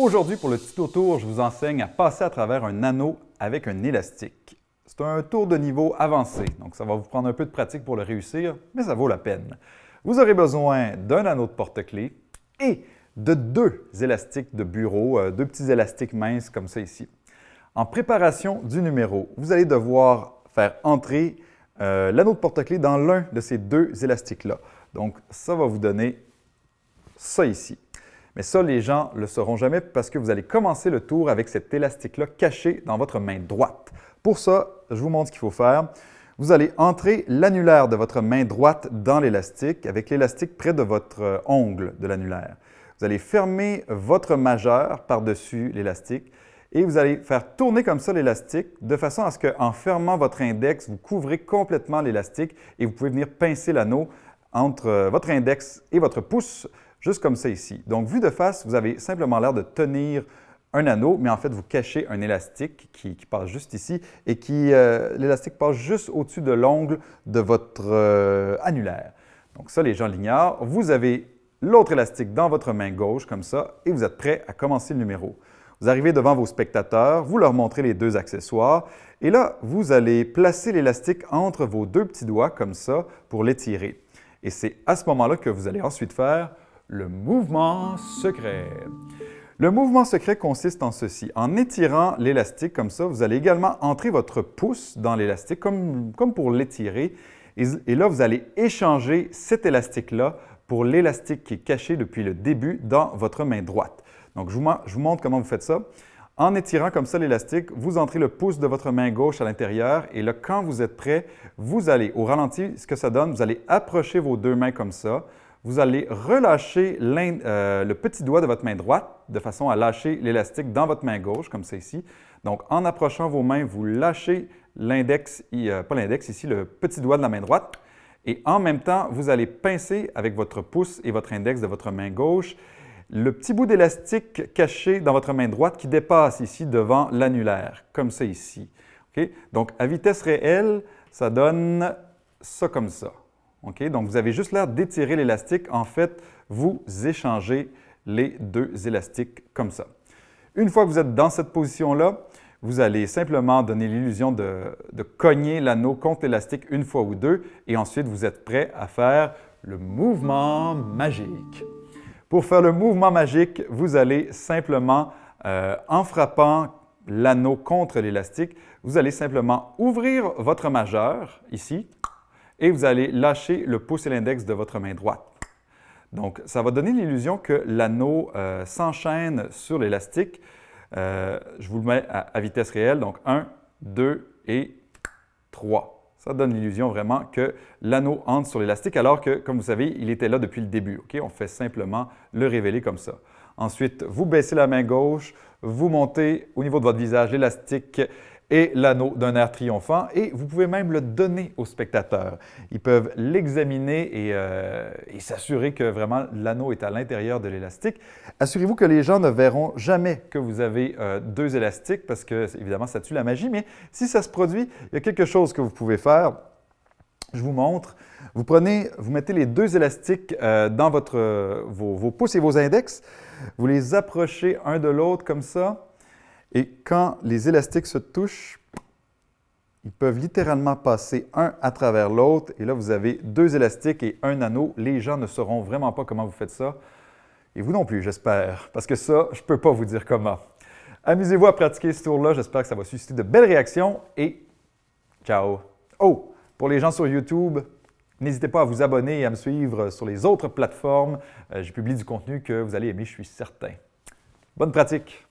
Aujourd'hui, pour le tuto tour, je vous enseigne à passer à travers un anneau avec un élastique. C'est un tour de niveau avancé, donc ça va vous prendre un peu de pratique pour le réussir, mais ça vaut la peine. Vous aurez besoin d'un anneau de porte-clés et de deux élastiques de bureau, deux petits élastiques minces comme ça ici. En préparation du numéro, vous allez devoir faire entrer l'anneau de porte-clés dans l'un de ces deux élastiques-là. Donc, ça va vous donner ça ici. Mais ça, les gens ne le sauront jamais parce que vous allez commencer le tour avec cet élastique-là caché dans votre main droite. Pour ça, je vous montre ce qu'il faut faire. Vous allez entrer l'annulaire de votre main droite dans l'élastique avec l'élastique près de votre ongle de l'annulaire. Vous allez fermer votre majeur par-dessus l'élastique et vous allez faire tourner comme ça l'élastique de façon à ce qu'en fermant votre index, vous couvrez complètement l'élastique et vous pouvez venir pincer l'anneau entre votre index et votre pouce, juste comme ça ici. Donc, vu de face, vous avez simplement l'air de tenir un anneau, mais en fait, vous cachez un élastique qui passe juste ici et l'élastique passe juste au-dessus de l'ongle de votre annulaire. Donc ça, les gens l'ignorent. Vous avez l'autre élastique dans votre main gauche, comme ça, et vous êtes prêt à commencer le numéro. Vous arrivez devant vos spectateurs, vous leur montrez les deux accessoires, et là, vous allez placer l'élastique entre vos deux petits doigts, comme ça, pour l'étirer. Et c'est à ce moment-là que vous allez ensuite faire le mouvement secret. Le mouvement secret consiste en ceci. En étirant l'élastique comme ça, vous allez également entrer votre pouce dans l'élastique comme pour l'étirer. Et là, vous allez échanger cet élastique-là pour l'élastique qui est caché depuis le début dans votre main droite. Donc, je vous montre comment vous faites ça. En étirant comme ça l'élastique, vous entrez le pouce de votre main gauche à l'intérieur et là, quand vous êtes prêt, vous allez, au ralenti, ce que ça donne, vous allez approcher vos deux mains comme ça. Vous allez relâcher le petit doigt de votre main droite de façon à lâcher l'élastique dans votre main gauche, comme ça ici. Donc, en approchant vos mains, vous lâchez l'index, pas l'index ici, le petit doigt de la main droite. Et en même temps, vous allez pincer avec votre pouce et votre index de votre main gauche le petit bout d'élastique caché dans votre main droite qui dépasse ici devant l'annulaire, comme ça ici. Okay? Donc, à vitesse réelle, ça donne ça comme ça. Okay? Donc, vous avez juste l'air d'étirer l'élastique. En fait, vous échangez les deux élastiques comme ça. Une fois que vous êtes dans cette position-là, vous allez simplement donner l'illusion de cogner l'anneau contre l'élastique une fois ou deux et ensuite, vous êtes prêt à faire le mouvement magique. Pour faire le mouvement magique, vous allez simplement, en frappant l'anneau contre l'élastique, vous allez simplement ouvrir votre majeur ici et vous allez lâcher le pouce et l'index de votre main droite. Donc, ça va donner l'illusion que l'anneau s'enchaîne sur l'élastique. Je vous le mets à vitesse réelle, donc 1, 2 et 3. Ça donne l'illusion vraiment que l'anneau entre sur l'élastique alors que, comme vous savez, il était là depuis le début. Okay? On fait simplement le révéler comme ça. Ensuite, vous baissez la main gauche, vous montez au niveau de votre visage l'élastique et l'anneau d'un air triomphant et vous pouvez même le donner aux spectateurs. Ils peuvent l'examiner et s'assurer que vraiment l'anneau est à l'intérieur de l'élastique. Assurez-vous que les gens ne verront jamais que vous avez deux élastiques parce que, évidemment, ça tue la magie, mais si ça se produit, il y a quelque chose que vous pouvez faire. Je vous montre. Vous mettez les deux élastiques dans vos pouces et vos index. Vous les approchez un de l'autre comme ça. Et quand les élastiques se touchent, ils peuvent littéralement passer un à travers l'autre. Et là, vous avez deux élastiques et un anneau. Les gens ne sauront vraiment pas comment vous faites ça. Et vous non plus, j'espère. Parce que ça, je ne peux pas vous dire comment. Amusez-vous à pratiquer ce tour-là. J'espère que ça va susciter de belles réactions. Et ciao! Oh! Pour les gens sur YouTube, n'hésitez pas à vous abonner et à me suivre sur les autres plateformes. Je publie du contenu que vous allez aimer, je suis certain. Bonne pratique!